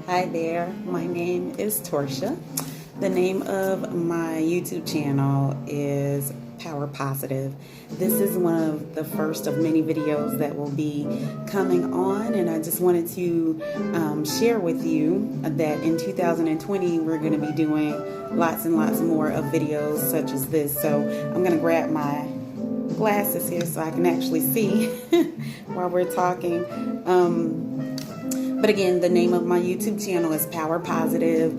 Hi there, my name is Torsha. The name of my YouTube channel is Power Positive. This is one of the first of many videos that will be coming on, and I just wanted to share with you that in 2020 we're going to be doing lots and lots more of videos such as this. So I'm going to grab my glasses here so I can actually see while we're talking. But again, the name of my YouTube channel is Power Positive.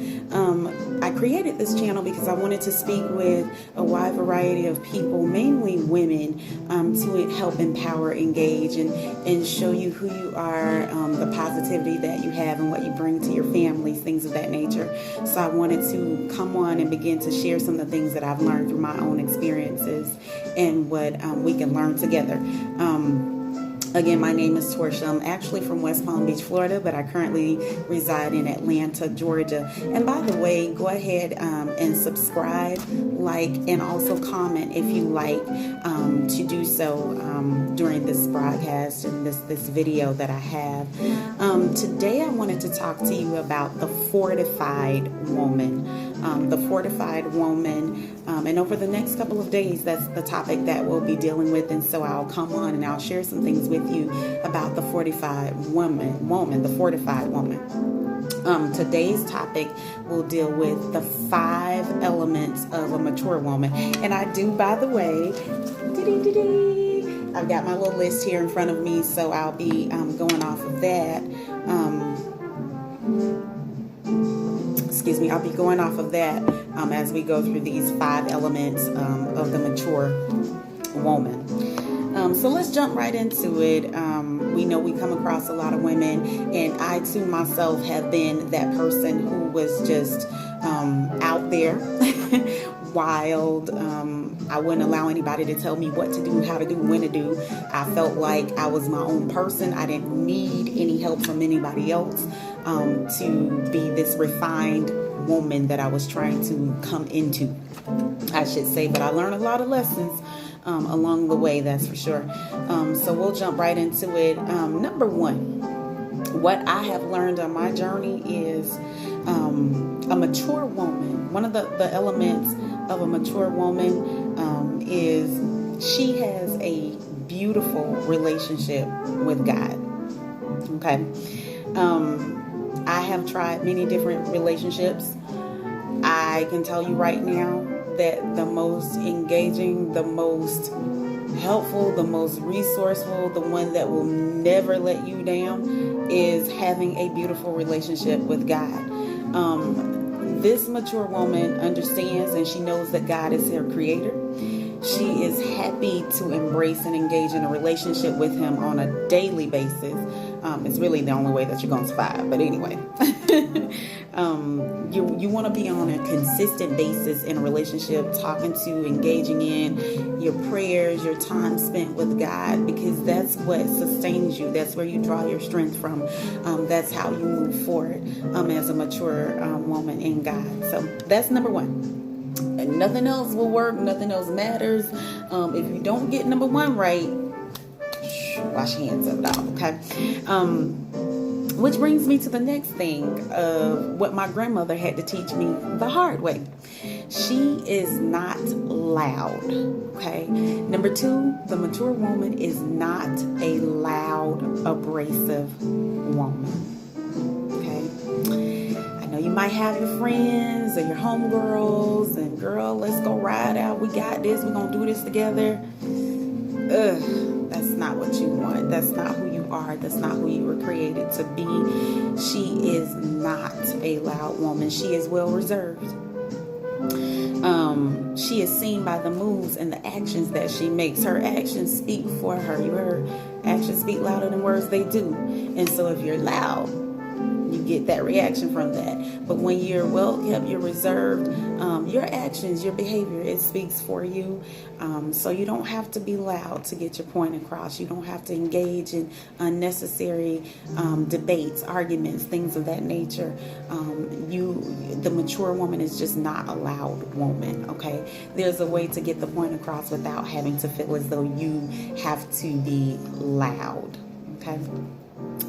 I created this channel because I wanted to speak with a wide variety of people, mainly women, to help empower, engage, and show you who you are, the positivity that you have and what you bring to your families, things of that nature. So I wanted to come on and begin to share some of the things that I've learned through my own experiences and what we can learn together. Again, my name is Torsha. I'm actually from West Palm Beach, Florida, but I currently reside in Atlanta, Georgia. And by the way, go ahead and subscribe, like, and also comment if you like to do so during this broadcast and this video that I have. Today, I wanted to talk to you about the fortified woman. The fortified woman. And over the next couple of days, that's the topic that we'll be dealing with. And so I'll come on and I'll share some things with you about the fortified woman, the fortified woman. Today's topic will deal with the 5 elements of a mature woman. And I do, by the way, I've got my little list here in front of me, so I'll be going off of that. I'll be going off of that as we go through these 5 elements of the mature woman. So let's jump right into it. We know we come across a lot of women, and I too myself have been that person who was just out there, wild. I wouldn't allow anybody to tell me what to do, how to do, when to do. I felt like I was my own person. I didn't need any help from anybody else to be this refined woman that I was trying to come into, I should say. But I learned a lot of lessons along the way, that's for sure. So we'll jump right into it. Number 1, what I have learned on my journey is a mature woman. One of the elements of a mature woman is she has a beautiful relationship with God. Okay. I have tried many different relationships. I can tell you right now that the most engaging, the most helpful, the most resourceful, the one that will never let you down is having a beautiful relationship with God. This mature woman understands and she knows that God is her creator. She is happy to embrace and engage in a relationship with him on a daily basis. It's really the only way that you're going to survive. But anyway, you want to be on a consistent basis in a relationship, talking to, engaging in your prayers, your time spent with God, because that's what sustains you. That's where you draw your strength from. That's how you move forward as a mature woman in God. So that's number 1. And nothing else will work. Nothing else matters. If you don't get number 1 right, wash your hands of it all, okay? Which brings me to the next thing of what my grandmother had to teach me the hard way. She is not loud, okay? Number 2, the mature woman is not a loud, abrasive woman, okay? I know you might have your friends or your homegirls and, girl, let's go ride out. We got this. We're going to do this together. That's not what you want. That's not who you are. That's not who you were created to be. She is not a loud woman. She is well reserved. She is seen by the moves and the actions that she makes. Her actions speak for her. Her actions speak louder than words they do. And so if you're loud, you get that reaction from that. But when you're well kept, you're reserved, your actions, your behavior, it speaks for you. So you don't have to be loud to get your point across. You don't have to engage in unnecessary debates, arguments, things of that nature. The mature woman is just not a loud woman, okay? There's a way to get the point across without having to feel as though you have to be loud, okay?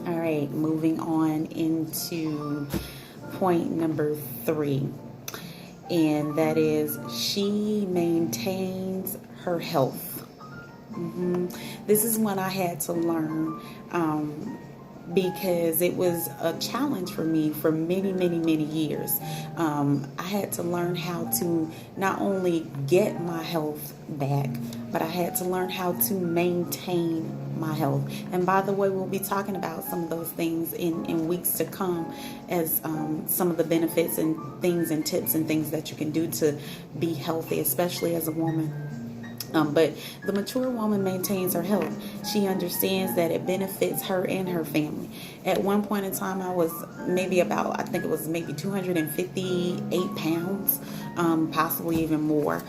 All right, moving on into point number 3, and that is she maintains her health. This is one I had to learn because it was a challenge for me for many, many, many years. I had to learn how to not only get my health back, but I had to learn how to maintain my health. And by the way, we'll be talking about some of those things in weeks to come as some of the benefits and things and tips and things that you can do to be healthy, especially as a woman. But the mature woman maintains her health. She understands that it benefits her and her family. At one point in time, I was maybe about, I think it was maybe 258 pounds, possibly even more.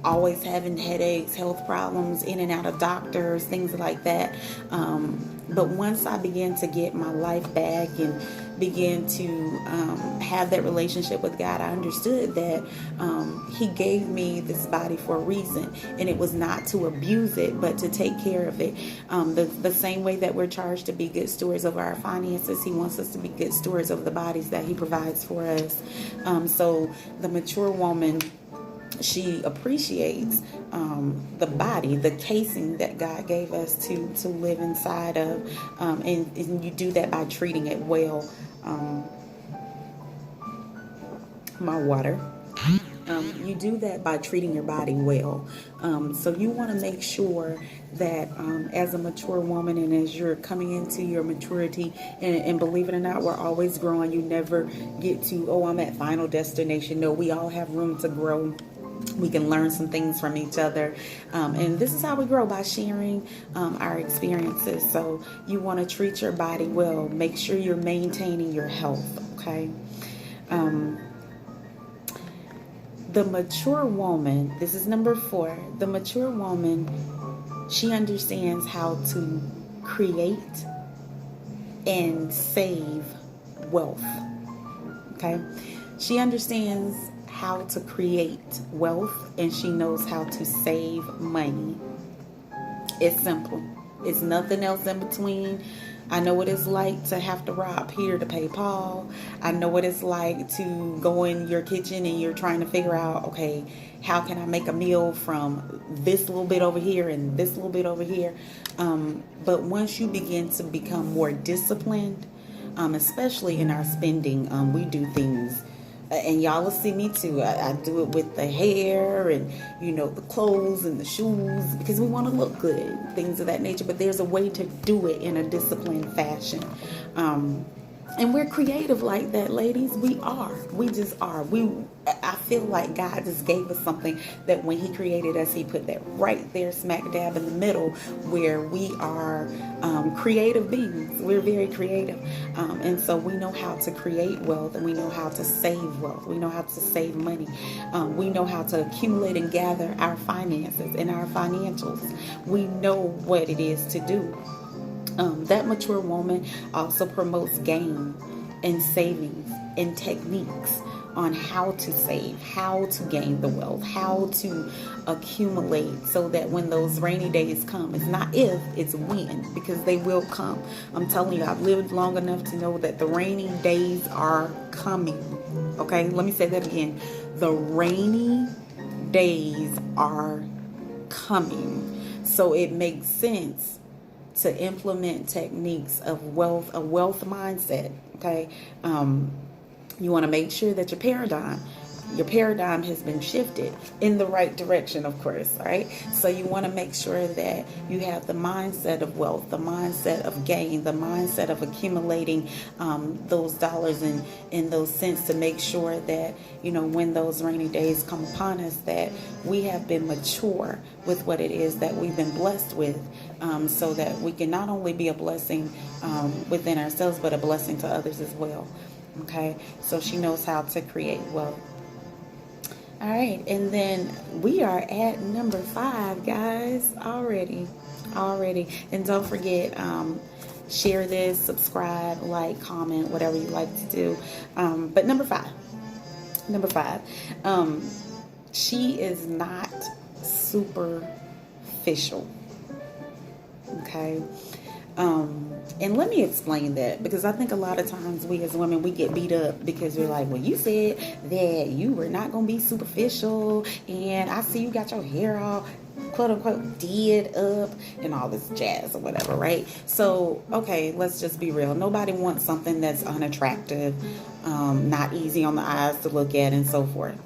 Always having headaches, health problems, in and out of doctors, things like that. But once I began to get my life back and began to have that relationship with God, I understood that He gave me this body for a reason, and it was not to abuse it, but to take care of it. The same way that we're charged to be good stewards of our finances, He wants us to be good stewards of the bodies that He provides for us. So the mature woman, she appreciates the body, the casing that God gave us to live inside of, and you do that by treating it well. My water. You do that by treating your body well. So you want to make sure that as a mature woman and as you're coming into your maturity, and believe it or not, we're always growing. You never get to, oh, I'm at final destination. No, we all have room to grow. We can learn some things from each other. And this is how we grow, by sharing our experiences. So you want to treat your body well. Make sure you're maintaining your health, okay? The mature woman, this is number 4. The mature woman, she understands how to create and save wealth, okay? She understands how to create wealth, and she knows how to save money. It's simple. It's nothing else in between. I know what it's like to have to rob Peter to pay Paul. I know what it's like to go in your kitchen and you're trying to figure out, okay, how can I make a meal from this little bit over here and this little bit over here? But once you begin to become more disciplined, especially in our spending, we do things, and y'all will see me too. I do it with the hair and, the clothes and the shoes, because we want to look good, things of that nature. But there's a way to do it in a disciplined fashion. And we're creative like that, ladies. We are. We just are. I feel like God just gave us something that when He created us, He put that right there, smack dab in the middle, where we are creative beings. We're very creative. And so we know how to create wealth, and we know how to save wealth. We know how to save money. We know how to accumulate and gather our finances and our financials. We know what it is to do. That mature woman also promotes gain and savings and techniques on how to save, how to gain the wealth, how to accumulate, so that when those rainy days come, it's not if, it's when, because they will come. I'm telling you, I've lived long enough to know that the rainy days are coming. Okay, let me say that again. The rainy days are coming. So it makes sense to implement techniques of wealth, a wealth mindset, okay? You want to make sure that your paradigm has been shifted in the right direction, of course, right? So you want to make sure that you have the mindset of wealth, the mindset of gain, the mindset of accumulating those dollars and those cents, to make sure that, when those rainy days come upon us, that we have been mature with what it is that we've been blessed with, so that we can not only be a blessing within ourselves, but a blessing to others as well. Okay, so she knows how to create wealth. All right, and then we are at number 5, guys, already. And don't forget, share this, subscribe, like, comment, whatever you like to do. But number five, she is not superficial. Okay. And let me explain that, because I think a lot of times we as women, we get beat up because we're like, well, you said that you were not going to be superficial, and I see you got your hair all quote unquote did up and all this jazz or whatever, right? So, okay, let's just be real. Nobody wants something that's unattractive, not easy on the eyes to look at, and so forth.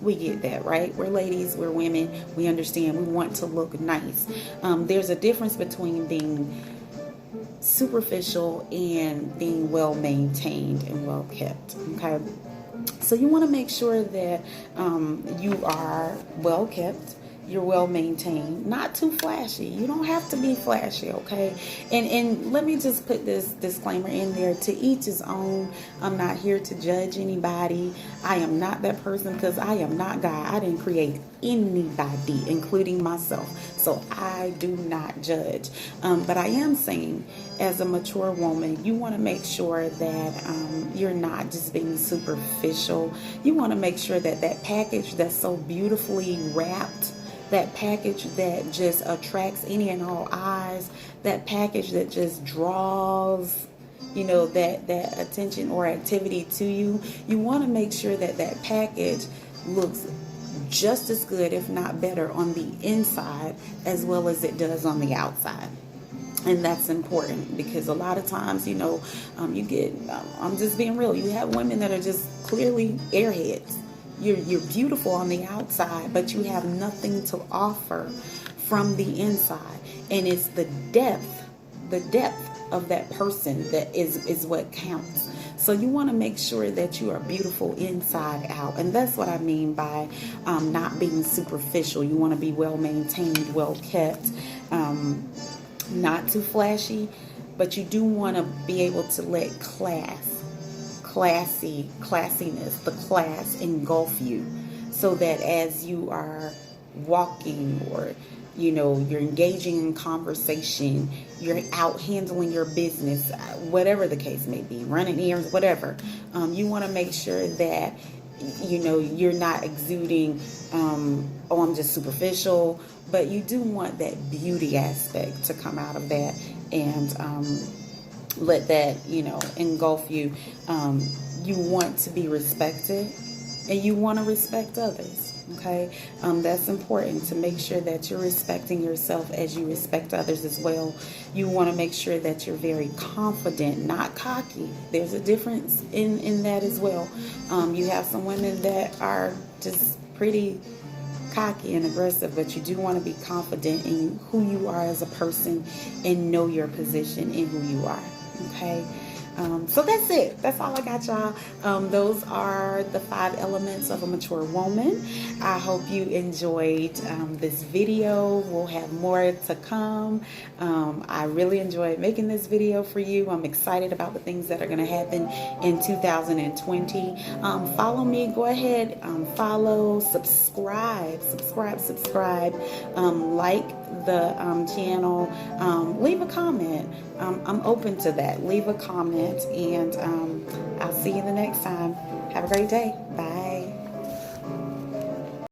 We get that, right? We're ladies, we're women, we understand, we want to look nice. There's a difference between being superficial and being well maintained and well kept. Okay, so you want to make sure that you are well kept, you're well maintained, not too flashy. You don't have to be flashy, okay? And let me just put this disclaimer in there: to each his own. I'm not here to judge anybody. I am not that person, because I am not God. I didn't create anybody, including myself. So I do not judge. But I am saying, as a mature woman, you want to make sure that you're not just being superficial. You want to make sure that that package that's so beautifully wrapped, that package that just attracts any and all eyes, that package that just draws, that attention or activity to you. You want to make sure that that package looks just as good, if not better, on the inside as well as it does on the outside. And that's important, because a lot of times, you get, I'm just being real, you have women that are just clearly airheads. You're beautiful on the outside, but you have nothing to offer from the inside. And it's the depth of that person that is what counts. So you want to make sure that you are beautiful inside out. And that's what I mean by not being superficial. You want to be well maintained, well kept, not too flashy, but you do want to be able to let classiness, the class engulf you, so that as you are walking, or you're engaging in conversation, you're out handling your business, whatever the case may be, running errands, whatever, you want to make sure that you're not exuding oh, I'm just superficial, but you do want that beauty aspect to come out of that, and let that engulf you. You want to be respected, and you want to respect others. Okay, that's important, to make sure that you're respecting yourself as you respect others as well. You want to make sure that you're very confident, not cocky. There's a difference in that as well. You have some women that are just pretty cocky and aggressive, but you do want to be confident in who you are as a person and know your position in who you are. Okay, so that's it. That's all I got, y'all. Those are the 5 elements of a mature woman. I hope you enjoyed this video. We'll have more to come. I really enjoyed making this video for you. I'm excited about the things that are going to happen in 2020. Follow me. Go ahead, follow, subscribe, like the channel, leave a comment. I'm open to that. Leave a comment, and I'll see you the next time. Have a great day. Bye.